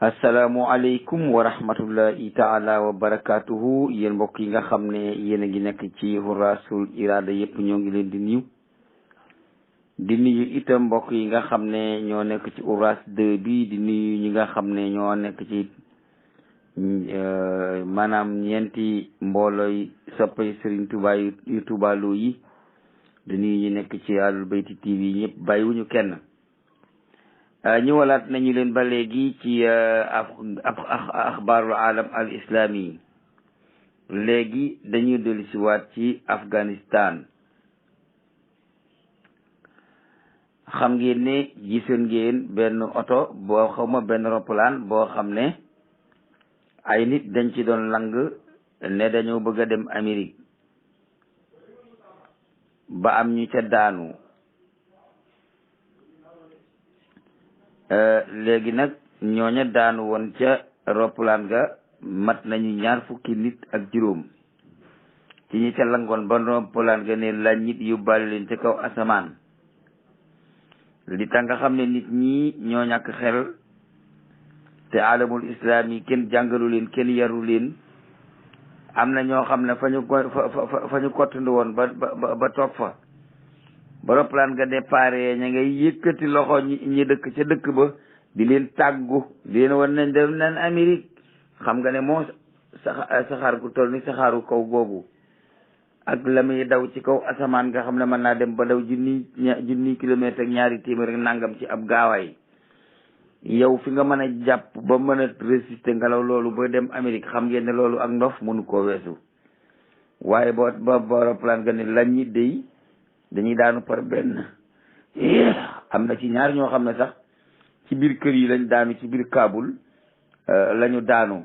asalaamualeykum wa rahmatullahi taala wa barakatuhu yéen mbokk yi nga xam ne yéen a ngi nekk ci Hurrasul Irada yëpp ñoo ngi leen di nuyu itam mbokk yi nga xam ne ñoo nekk ci Hurras 2 bi di nuyu ñi nga xam ne ñoo nekk ci maanaam ñeenti mboolooy soppay Serigne Touba yu Toubaloo yi di nuyu ñi nekk ci Ahlul Bayti TV ñëpp bàyyiwuñu kenn. ñëwalaat nañu leen ba léegi ci axbaarul alam al islami léegi dañuy dellu si waat ci Afghanistan. xam ngeen ne gisoon ngeen benn oto boo xawma benn roppalaan boo xam ne ay nit dañ ci doon lang ne dañoo bëgg a dem Amérique ba am ñu ca daanu. léegi nag ñooña daanu woon ca roppalaan ga mat nañu 20 nit ak juróom ci ñi ca langoon ba roppalaan ga ne la nit yóbbaale leen ca kaw asamaan. li tax nga xam ne nit ñi ñoo ñàkk xel te alamul islam yi kenn jàngalu leen kenn yaru leen. am na ñoo xam ne fa ñu kottandu woon ba toog fa ba roppalaan nga déparé ña ngay yëkkati loxo ñi dëkk ca dëkk ba di leen tàggu di leen wan nañ dem nañ Amérique. xam nga ne moo saxaar gu toll ni saxaaru kaw googu ak la muy daw ci kaw asamaan nga xam ne mën naa dem ba daw junni kilomètre ak 200 téeméer nangam ci ab gaawaay. yow fi nga mën a jàpp ba mën a résister ngelaw loolu ba dem Amérique xam ngeen ne loolu ak ndof mënu koo weesu. waaye ba roppalaan nga ne lañ ñi dey dañuy daanu par benn. am na ci ñaar ñoo xam ne sax ci biir kër yi lañ daanu ci biir Kaabul lañu daanu.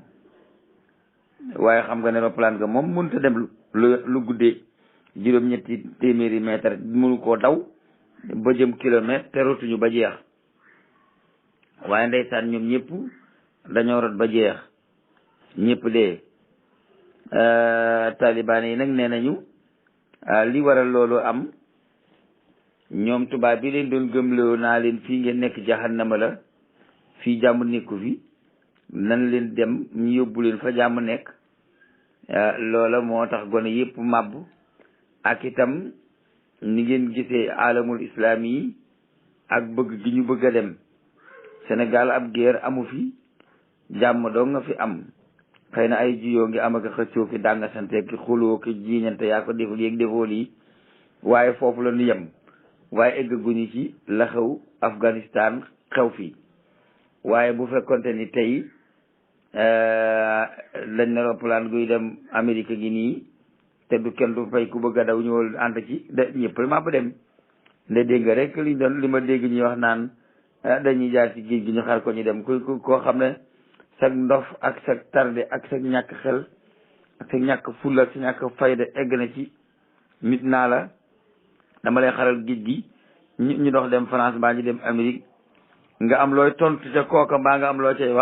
waaye xam nga ne roppalaan nga moom mënut a dem lu guddee 7 téeméeri mètre mënu koo daw ba jëm kilomètre te rotuñu ba jeex. waaye ndeysaan ñoom ñëpp dañoo rot ba jeex ñëpp dee. taliban yi nag nee nañu li waral loolu am ñoom tubaab bi leen doon gëmloo naa leen fii ngeen nekk jahannama la fii jàmm nekku fi nan leen dem ñu yóbbu leen fa jàmm nekk. loola moo tax gone yëpp màbb ak itam ni ngeen gisee alamul islam yi ak bëgg gi ñu bëgg a dem Sénégal ab guerre amu fi jàmm doo nga fi am. xëy na ay jiyoo ngi am ak xëccoo ki danga sante ki xuloo ki jiiñante yaa ko deful yéeg defool yi waaye foofu la ñu yem. waaye eggaguñu ci la xew Afghanistan xew fi. waaye bu fekkonte ni tey lañ ne roppalaan guy dem Amérique gi nii te du kenn du fay ku bëgg a daw ñëwal ànd ci de ñëpp ma ba dem. nde dégg nga rek li ma dégg ñuy wax naan dañuy jaar ci géej gi ñu xar ko ñu dem koo xam ne sag ndof ak sag tarde ak sag ñàkk xel ak sag ñàkk fulla ak sa ñàkk fayda egg na ci nit naa la dama lay xaral géej gi ñu dox dem France mbaa ñu dem Amérique nga am looy tontu ca kooka mbaa nga am loo cay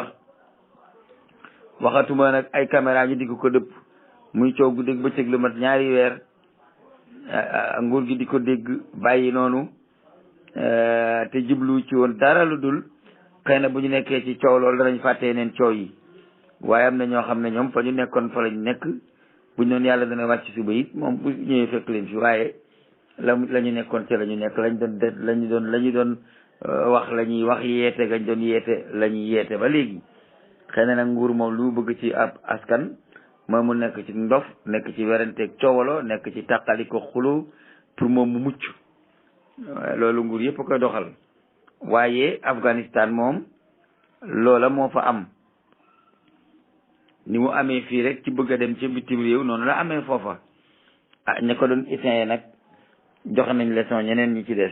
waxatuma nag ay caméra ñu di ko dëpp muy coow gu dégg bëccëg lu mat 2 weer nguur gi di ko dégg bàyyi noonu te jublu ci woon dara lu dul xëy na bu ñu nekkee ci coow loolu danañ fàttee neen coow yi. waaye am na ñoo xam ne ñoom fa ñu nekkoon fa lañ nekk buñ noonu yàlla dana wàcc suba it moom bu ñëwee fekk leen fi waaye la ñu nekkoon ca la ñu nekk lañu doon wax la ñuy wax yeete gañ doon yeete la ñuy yeete ba léegi. xëy na nag nguur moom lu bëgg ci ab askan moom mu nekk ci ndof nekk ci weranteeg coowalo nekk ci tàqali ko xulu pour moom mu mucc. loolu nguur yëpp koy doxal. waaye Afghanistan moom loola moo fa am ni mu amee fii rek ci bëgg a dem ci bitim réew noonu la amee foofa. ña ko doon essayé nag joxe nañ leçon ñeneen ñi ci des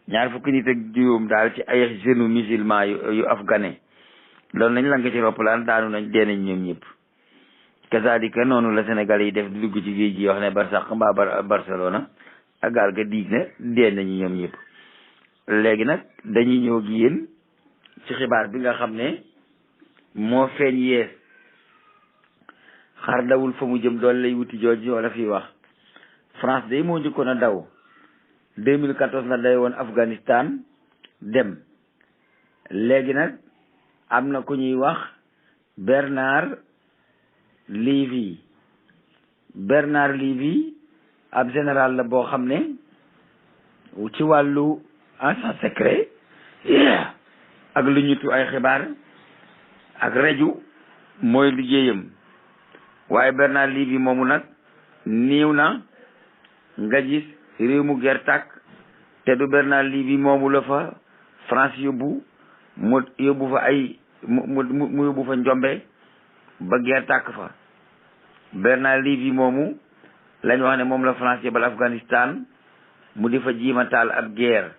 20 nit ak juróom daal ci ay jeunes musulman yu afghanais loolu nañ lang ci roppalaan daanu nañ dee nañ ñoom ñëpp. kazalika noonu la Sénégal yi def di dugg ci géej gi wax ne Barsaq mbaa Barcelona ak gaal ga diig na dee nañu ñoom ñëpp. léegi nag dañuy ñëw gi yéen ci xibaar bi nga xam ne moo feeñ yees xar dawul fa mu jëm doon lay wuti jooju wala fii wax. France day moo njëkkoon a daw 2014 la day woon Afghanistan dem léegi nag am na ku ñuy wax Bernard Lévy. Bernard Lévy ab général la boo xam ne ci wàllu agent secret ak lu ñutu ay xibaar ak reju mooy liggéeyam. waaye Bernard Lévy moomu nag néew na nga gis réew mu ger tàkk te du Bernard Lévy moomu la fa France yóbbu mu yóbbu fa ay mu yóbbu fa njombe ba ger tàkk fa. Bernard Lévy moomu lañ wax ne moom la France yebal Afghanistan mu di fa jiima taal ab guerre.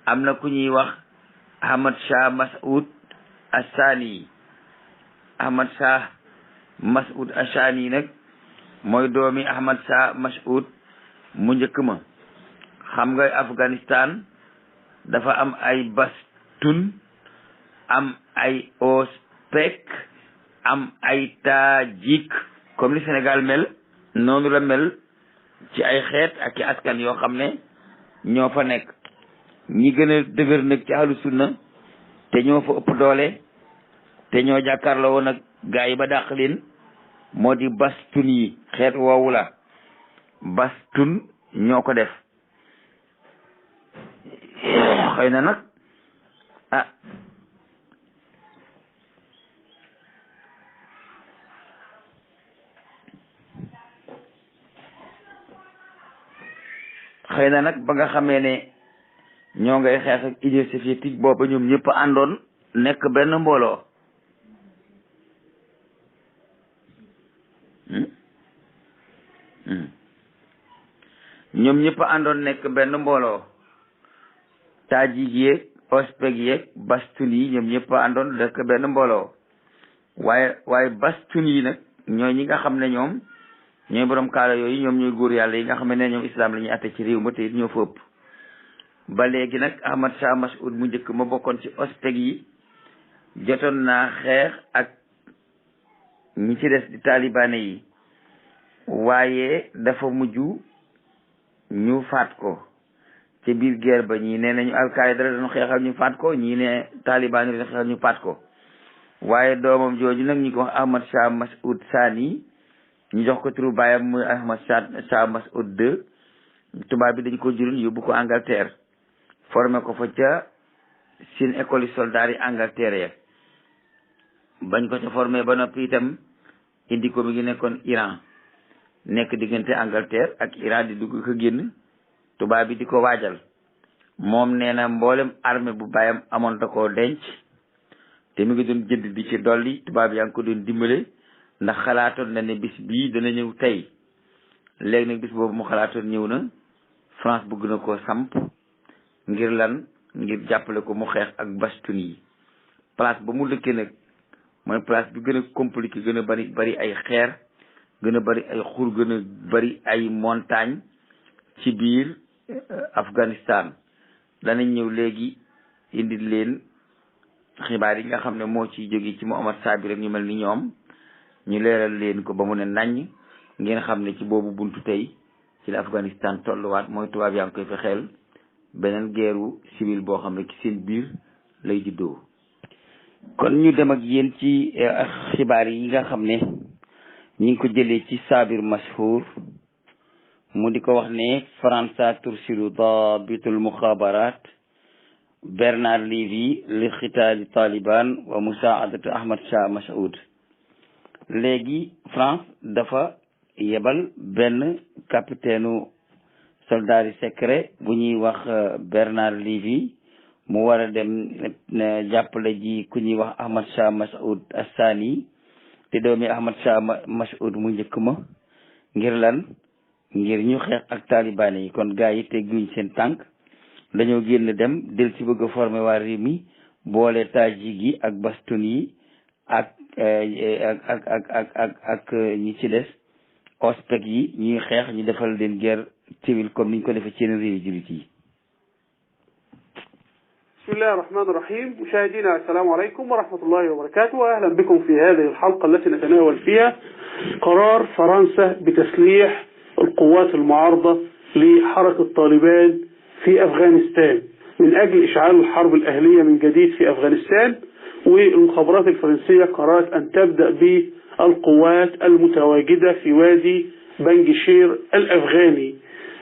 am na ku ñuy wax Ahmad Shah Massoud Ashani. Ahmad Shah Massoud Ashani nag mooy doomi Ahmad Shah Massoud mu njëkk ma. xam nga Afghanistan dafa am ay Pashtun, am ay Ouzbek, am ay Tajik, comme li Sénégal mel noonu la mel ci ay xeet ak i askan yoo xam ne ñoo fa nekk. ñi gën a dëgër nag ci ahlu sunna te ñoo fa ëpp doole te ñoo jàkkaarloo woon ak gaa yi ba dàq leen moo di Pashtun yi. xeet woowu la Pashtun ñoo ko def. xëy na nag xëy na nag ba nga xamee ne ñoo ngay xeex ak Union soviétique booba ñoom ñëpp àndoon nekk benn mbooloo. ñoom ñëpp àndoon nekk benn mbooloo. Tajik yeeg Ouzbek yeeg Pashtun yi ñoom ñëpp àndoon nekk benn mbooloo. waaye Pashtun yi nag ñooy ñi nga xam ne ñoom ñooy borom kaala yooyu, ñoom ñooy góor yàlla yi nga xam ne ñoom islam la ñuy atte ci réew ma te it ñoo fa ëpp. ba léegi nag Ahmad Shah Massoud mu njëkk ma bokkoon ci Ouzbek yi jotoon naa xeex ak ñi ci des di talibaane yi, waaye dafa mujj ñu faat ko ci biir guerre ba. ñii nee nañu Al-Qaïda la doon xeexal ñu faat ko, ñii ne talibaane la doon xeexal ñu faat ko. waaye doomam jooju nag ñu ko wax Ahmad Shah Massoud Sani, ñu jox ko turu baayam muy Ahmad Shah Massoud II. tubaab bi dañ ko juróon yóbbu ko Angleterre, formé ko fa ca seen école soldat yi Angleterre ya. bañ ko ca formé ba noppi itam indi ko mi ngi nekkoon Iran, nekk diggante Angleterre ak Iran di dugg ko génn, tubaab bi di ko waajal. moom nee na mboolem armée bu baayam amoon da koo denc te mi ngi doon jënd di ci dolli. tubaab yaa ngi ko doon dimbale ndax xalaatoon na ne bis bii dana ñëw tey. léegi nag bis boobu mu xalaatoon ñëw na. France bëgg na koo samp ngir lan, ngir jàppale ko mu xeex ak Pashtun yi. place ba mu dëkkee nag mooy place bi gën a compliqué, gën a bari ay xeer, gën a bari ay xur, gën a bari ay montagne ci biir Afghanistan. danañ ñëw léegi indi leen xibaar yi nga xam ne moo ciy jóge ci Muhammad Sabir rek ñu mel ni ñoom, ñu leeral leen ko ba mu ne naññ, ngeen xam ne ci boobu buntu tey ci la Afghanistan tolluwaat. mooy tubaab yaa ngi koy fexeel beneen guerre civile boo xam ne ci seen biir lay juddoo. kon ñu dem ak yéen ci xibaar yi nga xam ne ñi ngi ko jëlee ci Sabir Mashhur mu di ko wax ne Faransa tursilu dabitul muxabarat Bernard Lévy li xitaali Taliban wa musaadatu Ahmad Shah Massoud. léegi France dafa yebal benn capitaine soldat secret bu ñuy wax Bernard Lévy mu war a dem jàppale ji ku ñuy wax Ahmad Shah Massoud Assani te doomi Ahmad Shah Massoud mu njëkk ma. ngir lan? ngir ñu xeex ak taliban yi. kon gars yi tegguñ seen tànk, dañoo génn dem del ci bëgg a formé waa réew mi, boole Tajik yi ak Pashtun yi ak ñi ci des Ouzbek yi ñuy xeex, ñu defal leen guerre civile comme niñ ko defee ci yeneen réew jullit yi. بسم الله الرحمن الرحيم. مشاهدينا السلام عليكم ورحمة الله وبركاته، وأهلا بكم في هذه الحلقة التي نتناول فيها قرار فرنسا بتسليح القوات المعارضة لحركة طالبان في أفغانستان. من أجل إشعال الحرب الأهلية من جديد في أفغانستان. والمخابرات الفرنسية قررت أن تبدأ بالقوات المتواجدة في وادي بنجشير الأفغاني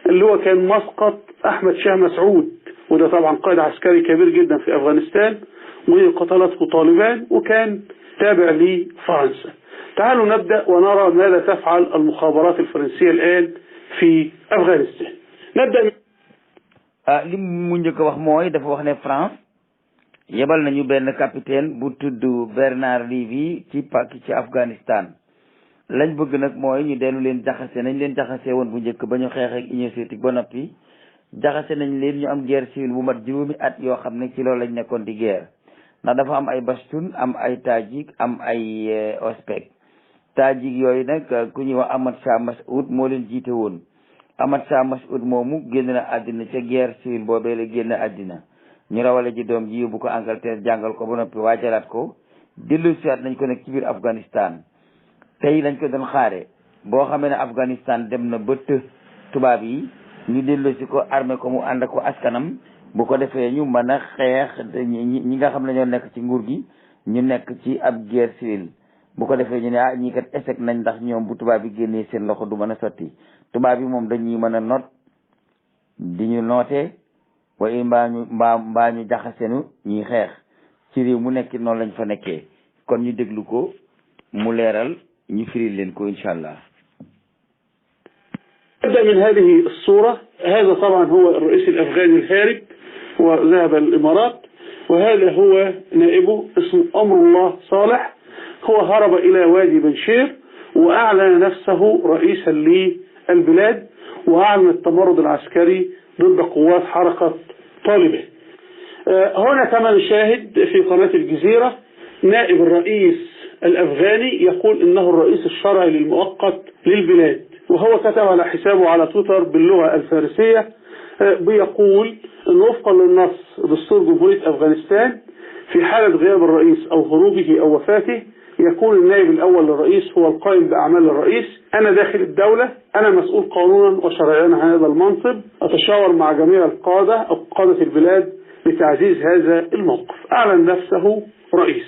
اللي هو كان مسقط أحمد شاه مسعود، وده طبعا قائد عسكري كبير جدا في أفغانستان وقتلته طالبان وكان تابع لفرنسا. تعالوا نبدأ ونرى ماذا تفعل المخابرات الفرنسية الآن في أفغانستان. نبدأ li mu njëkk a wax mooy dafa wax ne France yebal nañu benn capitaine bu tudd Bernard Lévy ci Afghanistan. lañ bëgg nag mooy ñu dellu leen jaxase nañ leen jaxase woon bu njëkk ba ñu xeex ak Union soviétique ba noppi jaxase nañ leen ñu am guerre civile bu mat juróomi at yoo xam ne ci loolu lañ nekkoon di guerre ndax dafa am ay Pashtun am ay Tajik am ay Ouzbek. Tajik yooyu nag ku ñuy wax Ahmad Shah Massoud moo leen jiite woon. Ahmad Shah Massoud moomu génn na àddina ca guerre civile boobee la génn àddina ñu rawale ji doom ji yóbbu ko Angleterre jàngal ko ba noppi waajalaat ko dellu siwaat nañ ko nekk ci biir Afghanistan. tey lañ ko doon xaare boo xamee ne Afghanistan dem na ba tubaab yi ñu dellu si ko armé ko mu ànd ko askanam bu ko defee ñu mën a xeex ñi nga xam ne ñoo nekk ci nguur gi ñu nekk ci ab guerre civile. bu ko defee ñu ne ñii kat échec nañ ndax ñoom bu tubaab yi génnee seen loxo du mën a sotti. tubaab yi moom dañuy mën a noot di ñu nootee waaye mbaa ñu jaxasenu ñuy xeex ci réew mu nekk noonu lañ fa nekkee. kon ñu déglu ko mu leeral ñu firil leen ko incha allah. نبدأ من هذه الصورة. هذا طبعا هو الرئيس الأفغاني الهارب وذهب الإمارات، وهذا هو نائبه اسمه أمر الله صالح. هو هرب إلى وادي بنشير وأعلن نفسه رئيسا للبلاد وأعلن التمرد العسكري ضد قوات حركة طالبان. هنا كما نشاهد في قناة الجزيرة نائب الرئيس الأفغاني يقول إنه الرئيس الشرعي للمؤقت للبلاد، وهو كتب على حسابه على تويتر باللغة الفارسية بيقول إن وفقا للنص دستور جمهورية أفغانستان في حالة غياب الرئيس أو هروبه أو وفاته يكون النائب الأول للرئيس هو القائم بأعمال الرئيس. أنا داخل الدولة، أنا مسؤول قانونا وشرعيا عن هذا المنصب، أتشاور مع جميع القادة أو قادة البلاد لتعزيز هذا الموقف. أعلن نفسه رئيس.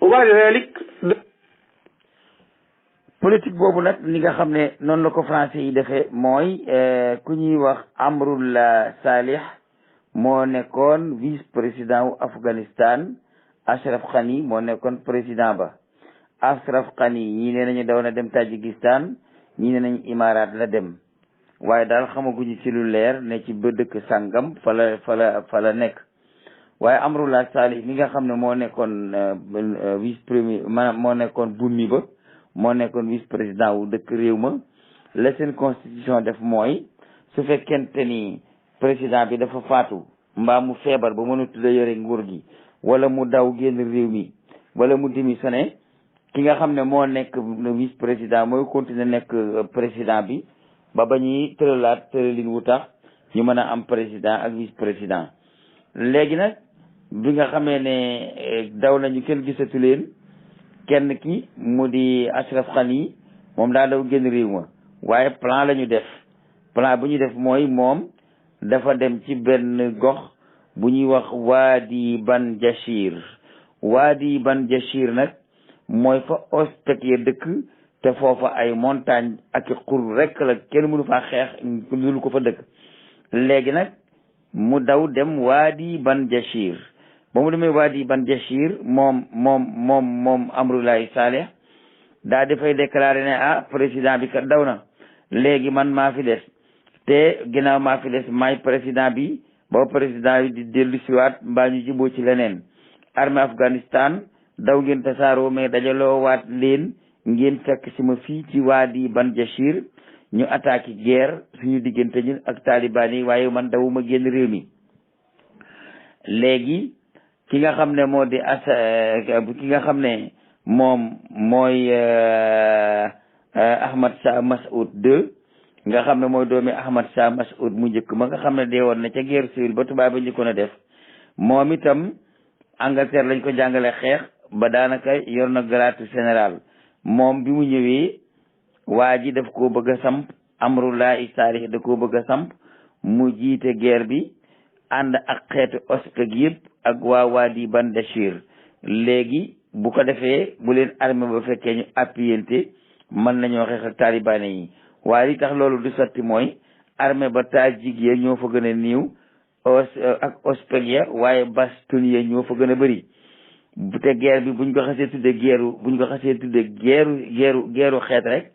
وبعد ذلك politique boobu nag li nga xam ne noonu la ko français yi defee mooy ku ñuy wax Amrullah Salih moo nekkoon vice président wu Afghanistan. Ashraf Ghani moo nekkoon président ba. Ashraf Ghani ñii ne nañu daw na dem Tajikistan ñii ne nañu Imaaraat la dem waaye daal xamaguñu ci lu leer ne ci ba dëkk sàngam fa la nekk. waaye Amrullah Salih mi nga xam ne moo nekkoon vice premier maanaam moo nekkoon bunmi ba moo nekkoon vice président wu dëkk réew ma. la seen constitution def mooy su fekkente ni président bi dafa faatu mbaa mu feebar ba mënatu la yore nguur gi wala mu daw génn réew mi wala mu démissionné ki nga xam ne moo nekk vice président mooy continuer nekk président bi ba ñuy tëralaat tëralin wu tax ñu mën a am président ak vice président. léegi nag bi nga xamee ne daw nañu kenn gisatu leen kenn ki mu di Ashraf Ghani moom daa daw génn réew ma waaye plan la ñu def. plan bu ñu def mooy moom dafa dem ci benn gox bu ñuy wax Wadi Banjashir. Wadi Banjashir nag mooy fa Ouzbek ya dëkk te foofa ay montagne ak xur rek la kenn mënu faa xeex lu ko fa dëkk. léegi nag mu daw dem Wadi Banjashir. ba mu demee Wadi Banjashir moom Amrullah Salih daa dafay déclaré ne président bi kat daw na léegi man maa fi des te ginnaaw maa fi des maay président bi ba président yi di dellu siwaat mbaa ñu juboo ci leneen. armée Afghanistan daw ngeen tasaaroo mais dajaloo waat leen ngeen fekk si ma fii ci Wadi Banjashir ñu attaqué guerre suñu diggante ñun ak taliban yi waaye man dawuma génn réew mi. léegi ki nga xam ne moo di ki nga xam ne moom mooy Ahmad Shah Massoud II nga xam ne mooy doomi Ahmad Shah Massoud mu njëkk ma nga xam ne dee woon na ca guerre civile ba tubaab ba njëkkoon a def. moom itam Angleterre lañ ko jàngale xeex ba daanaka yor na grade général. moom bi mu ñëwee waa ji daf koo bëgg a samp Amrullah Salih da koo bëgg a samp mu jiite guerre bi ànd ak xeetu ospek yëpp ak waa Wadi Bandashir. léegi bu ko defee bu leen armée ba fekkee ñu appuyente mën nañoo xeex ak taliban yi waaye li tax loolu du sotti mooy armée ba Tajik ya ñoo fa gën a niiw ak ospek ya waaye Bastun ya ñoo fa gën a bëri te guerre bi buñ ko xasee tudde guerru xeet rek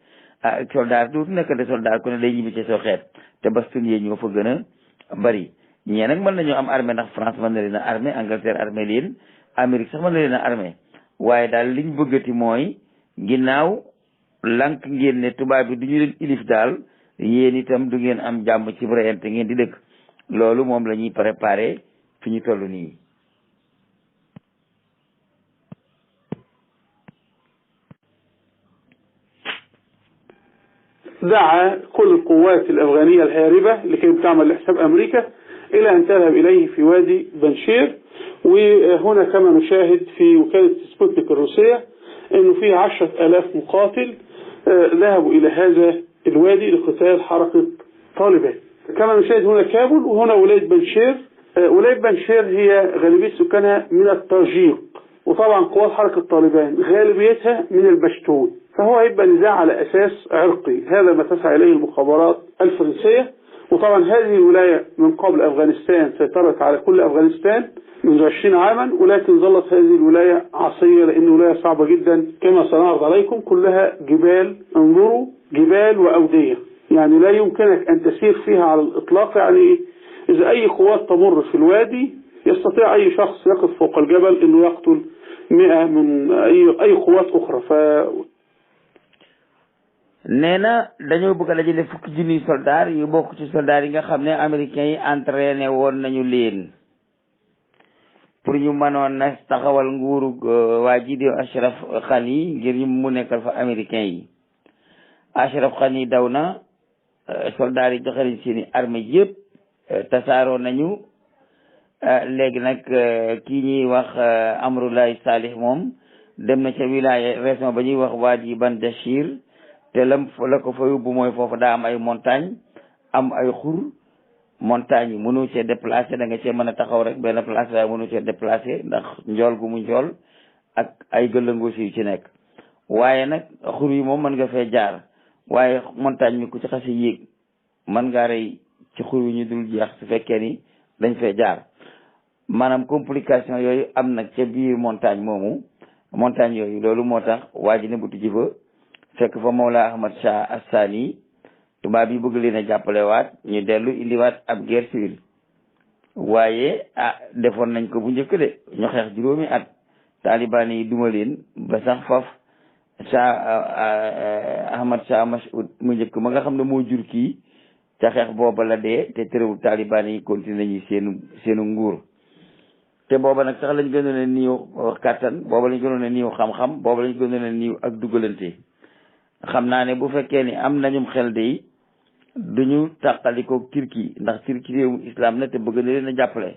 soldat du nekk de soldat ku ne day ñibbi ci soo xeet te Bastun ya ñoo fa gën a bëri ñee nag mën nañoo am armée ndax France mën na leen a armée Angleterre armée leen Amérique sax mën na leen a armée waaye daal liñ bëggati mooy ginnaaw lank ngeen ne tubaab bi du ñu leen ilif daal yéen itam du ngeen am jàmm ci reyante ngeen di dëkk loolu moom la ñuy préparé fi ñu toll nii. دعا كل القوات الأفغانية الهاربة لكي تعمل لحساب أمريكا إلى أن تذهب إليه في وادي بنشير. وهنا كما نشاهد في وكالة سبوتنيك الروسية أنه فيه 10,000 مقاتل ذهبوا إلى هذا الوادي لقتال حركة طالبان. كما نشاهد هنا كابول وهنا ولاية بنشير. ولاية بنشير هي غالبية سكانها من التاجيق، وطبعا قوات حركة طالبان غالبيتها من البشتون، فهو هيبقى نزاع على أساس عرقي. هذا ما تسعى إليه المخابرات الفرنسية. وطبعا هذه الولاية من قبل أفغانستان سيطرت على كل أفغانستان منذ 20 عاما، ولكن ظلت هذه الولاية عصية لأن ولاية صعبة جدا كما سنعرض عليكم، كلها جبال، انظروا جبال وأودية، يعني لا يمكنك أن تسير فيها على الإطلاق. يعني إذا أي قوات تمر في الوادي يستطيع أي شخص يقف فوق الجبل أنه يقتل 100 من أي قوات أخرى. nee na dañoo bëgg a dajale fukki junniy soldat yu bokk ci soldat yi nga xam ne américains yi entraîné woon nañu leen pour ñu mënoon na taxawal nguuru waa ji di Ashraf Ghani ngir ñu mu nekkal fa américains yi. Ashraf Ghani daw na, soldat yi joxe nañ seeni armée yëpp tasaaroo nañu. léegi nag kii ñuy wax Amrullahi Salih moom dem na ca wilaya région ba ñuy wax Wadi Bandashir te la ko fa yóbbu mooy foofu daa am ay montagne am ay xur. montagne yi mënu cee déplacé, da nga cee mën a taxaw rek benn place waaye mënu cee déplacé ndax njool gu mu njool ak ay gëllëngoosi yu ci nekk. waaye nag xur yi moom mën nga fee jaar, waaye montagne mi ku ci xasi yéeg mën ngaa rey ci xur yi ñu dul jeex su fekkee ni dañ fee jaar. maanaam complication yooyu am nag ca biir montagne yooyu loolu moo tax waa ji ne bu tijji fa fekk fa Mawla Ahmad Shah Assani tubaab yi bëgg leen a jàppale waat ñu dellu indiwaat ab guerre civile. waaye defoon nañ ko bu njëkk de ñu xeex juróomi at taliban yi duma leen ba sax faf Ahmad Shah Mas'ud mu njëkk ma nga xam ne moo jur kii ca xeex booba la dee te terewul taliban yi continué nañu seenu nguur. te booba nag sax lañ gënoon a niiw kàttan, booba lañ gënoon a niiw xam-xam, booba lañ gënoon a niiw ak dugalante. xam naa ne bu fekkee ni am nañum xel de duñu tàqalikoo Turquie ndax Turquie réewum islam la te bëgg na leen a jàppale.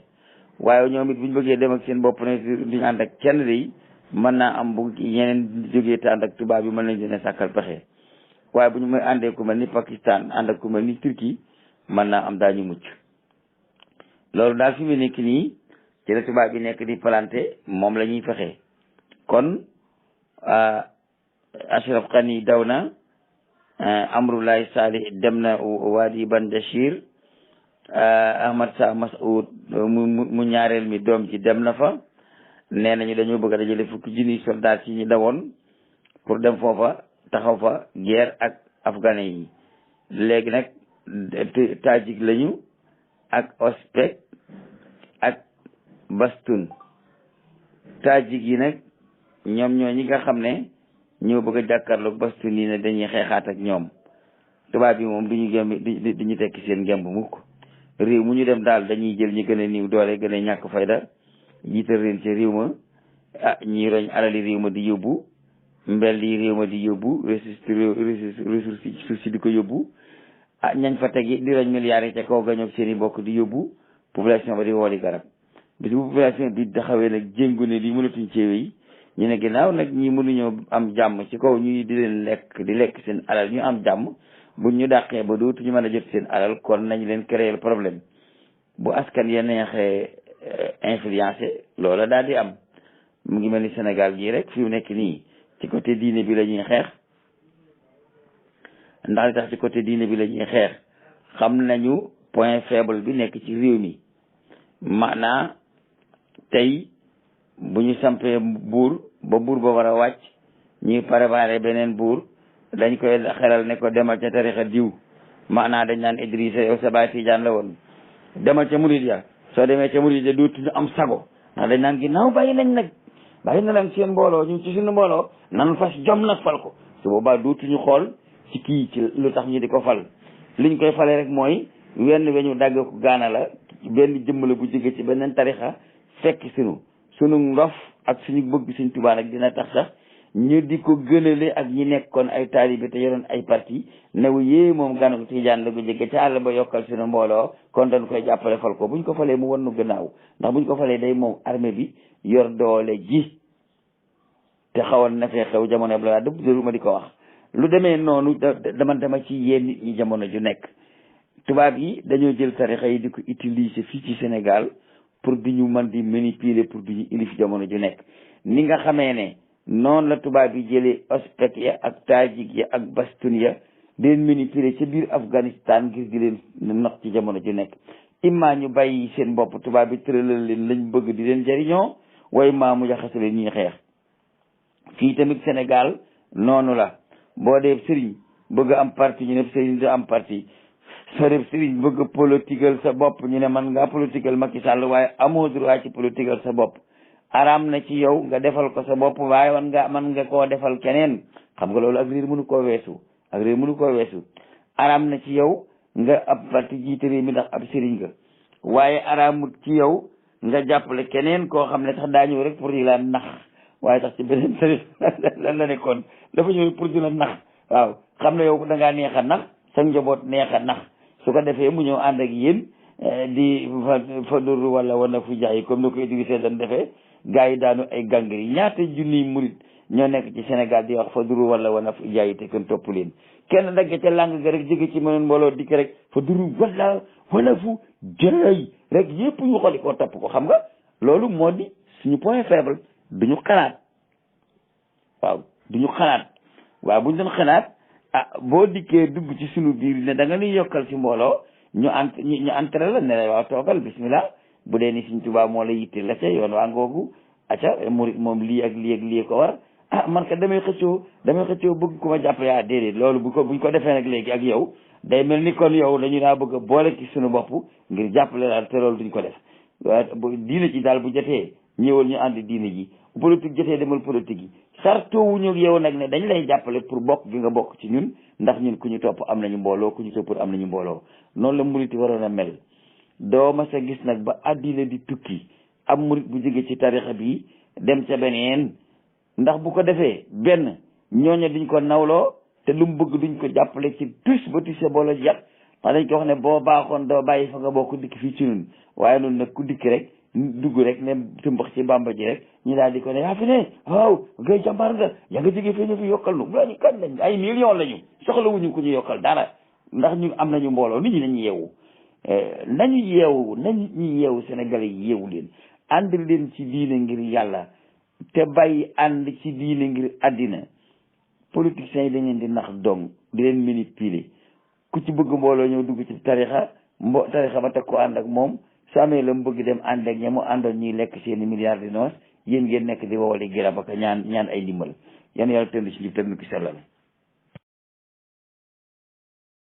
waaye ñoom it buñ bëggee dem ak seen bopp ne duñu ànd ak kenn de mën naa am bu ñeneen jógee te ànd ak tubaab bi mën nañ leen a sàkkal pexe. waaye bu ñu may àndee ku mel ni Pakistan ànd ak ku mel ni Turquie mën naa am daañu mucc. loolu daal fi mu nekk nii ci la tubaab bi nekk di planté moom la ñuy fexe. kon Ashraf Ghani daw na, Amrullahi Salih dem na Wadi Bandashir, Ahmad Shah Mas'ud mu ñaareel mi doom ci dem na fa. nee nañu dañoo bëgg a dajale fukki junniy soldat yi ñu dawoon pour dem foofa taxaw fa guerre ak afghanais yi. léegi nag Tajik lañu ak Ospek ak Bastun. Tajik yi nag ñoom ñoo ñi nga xam ne ñoo bëgg a jàkkaarloog Bastun yi ne dañuy xeexaat ak ñoom. tubaab bi moom duñu tekki seen ngemb mukk. réew mu ñu dem daal dañuy jël ñi gën a niiw doole gën a ñàkk fayda jiital leen ci réew ma ñi roñ alali réew ma di yóbbu, mbell yi réew ma di yóbbu, ressources suuf si di ko yóbbu, ñañ fa tegi di roñ milliards yi ca kaw gañoog seen i bokk di yóbbu, population ba di wooli garab. bis bu population bi taxawee nag jéngu ne di mënatuñ ceewe yi ñu ne ginnaaw nag ñi mënuñoo am jàmm ci kaw ñuy di leen lekk seen alal ñu am jàmm buñ ñu dàqee ba dootuñu mën a jot seen alal kon nañ leen créer problème. bu askan ya neexee influencé loola daal di am. mu ngi mel ni Sénégal gii rek fi mu nekk nii ci côté diine bi la ñuy xeex, ndax li tax ci côté diine bi la ñuy xeex xam nañu point faible bi nekk ci réew mi. maanaa tey bu ñu sampee buur ba buur ba war a wàcc ñuy préparé beneen buur dañ koy xelal ne ko demal ca tarixa diw. maanaa dañ naan Idrissa yow sa baay Tijaan la woon, demal ca murid ya. soo demee ca murid ya dootuñu am sago ndax dañ naan ginnaaw bàyyi na leen seen mbooloo ñu ci suñu mbooloo nan fas jom nag fal ko. su boobaa dootuñu xool ci kii ci lu tax ñu di ko fal. liñ koy falee rek mooy wenn weñu dagg ko gaana la benn jëmm la bu jóge ci beneen tarixa fekk sunu ndof ak suñu bëgg suñ Tuubaa nag dina tax sax ñu di ko gënale ak ñi nekkoon ay taalibe te yoroon ay parti new yée moom gànna ko Tijaan la ko jóge ca àll ba yokkal suñu mbooloo kon dañ koy jàppale fal ko buñ ko falee mu wan nu gannaaw ndax buñ ko falee day moom armée bi yor doole ji te xawoon na fee xew jamono bi la dëpp ma di ko wax. lu demee noonu dama ci yéen nit ñi jamono ju nekk tubaab yi dañoo jël tarixa yi di ko utiliser fii ci Sénégal pour di ñu mën di manipuler pour di ñu ilif jamono ju nekk. ni nga xamee ne noonu la tubaab yi jëlee ospek ya ak taajik ya ak bastun ya di leen manipuler ca biir Afghanistan ngir di leen nax ci jamono ju nekk. imma ñu bàyyi seen bopp tubaab bi tëralal leen lañ bëgg di leen jariñoo waaye maa mu jaxase leen ñuy xeex. fii tamit Sénégal noonu la boo dee sëriñ bëgg am parti ñu ne sëriñ du am parti soo def sëriñ bëgg politigal sa bopp ñu ne man ngaa politigal Macky Sall waaye amoo droit ci politigal sa bopp. araam na ci yow nga defal ko sa bopp waaye man nga koo defal keneen. xam nga loolu ak réer mënu koo weesu araam na ci yow nga ab parti jiite réew mi ndax ab sëriñ nga waaye araamut ci yow nga jàppale keneen koo xam ne tax daa ñëw rek pour di la nax waaye tax ci beneen sëriñ lan la nekkoon dafa ñëw pour di la nax. waaw xam ne yow da ngaa neex a nax sa njaboot neex a nax su ko defee mu ñëw ànd ak yéen di fa duru wala fu jaay comme ni ko Idrissa dañ defee gars yi daanu ay gàngri ñaata junniy murit ñoo nekk ci Sénégal di wax fa duru wala fu jaay te kenn topp leen kenn dagg ca làng ga rek jóge ci mënoon mbooloo dikk rek fa duru wala fu jaay rek yëpp ñu xooli koo topp ko. xam nga loolu moo di suñu point faible duñu xalaat. waaw duñu xalaat waaw buñ doon xalaat boo dikkee dugg ci suñu biir ne da nga ñuy yokkal ci mbooloo ñu entré la ne la waaw toogal bismillah bu dee ni Sëriñ Tuubaa moo la yitte la ca yoon waa ngoogu acca murit moom lii ak lii ko war man ka damay xëccoo bëgg ku ma jàppale déedéet loolu buñ ko defee nag léegi ak yow day mel ni kon yow dañu daa bëgg a boole ci suñu bopp ngir jàppale daal te loolu duñ ko def. diine ci daal bu jotee ñëwal ñu ànd diine ji bu politique jotee demal politique yi sarto wuñu yow nag ne dañ lay jàppale pour bokk gi nga bokk ci ñun ndax ñun ku ñu topp am nañu mbooloo ku ñu toppul am nañu mbooloo. noonu la murit yi waroon a mel doo ma sa gis nag ba àddina di tukki am murit bu jóge ci tarixa bi dem ca beneen ndax bu ko defee benn ñooña duñ ko nawloo te lu mu bëgg duñ ko jàppale ci tus ba tuse boola jàpp ndax dañ ko wax ne boo baaxoon doo bàyyi fa nga bokk dikk fii ci ñun waaye noonu nag ku dikk rek dugg rek ne tëmbax ci bàmba ji rek ñu daal di ko ne yaa fi ne waaw ngay jàmbaar nga yaa nga jógee fii ñu fi yokkal nu bu lañu kañ lañ ay millions lañu soxlawuñu ku ñu yokkal dara ndax ñu am nañu mbooloo nit ñi nañu yeewu nañu yeewu Sénégalais yi yeewu leen ànd leen ci diine ngir yàlla te bàyyi ànd ci diine ngir àddina. politiciens yi dañ leen di nax dong di leen manipuler ku ci bëgg mbooloo ñëw dugg ci tarixa ba teg ko ànd ak moom su amee la mu bëgg dem ànd ak ña mu àndoon ñuy lekk seeni milliards di noos yéen ngeen nekk di wowale girab ak ñaan ay ndimbal yan yàlla tënd ci njub tënd ko sellal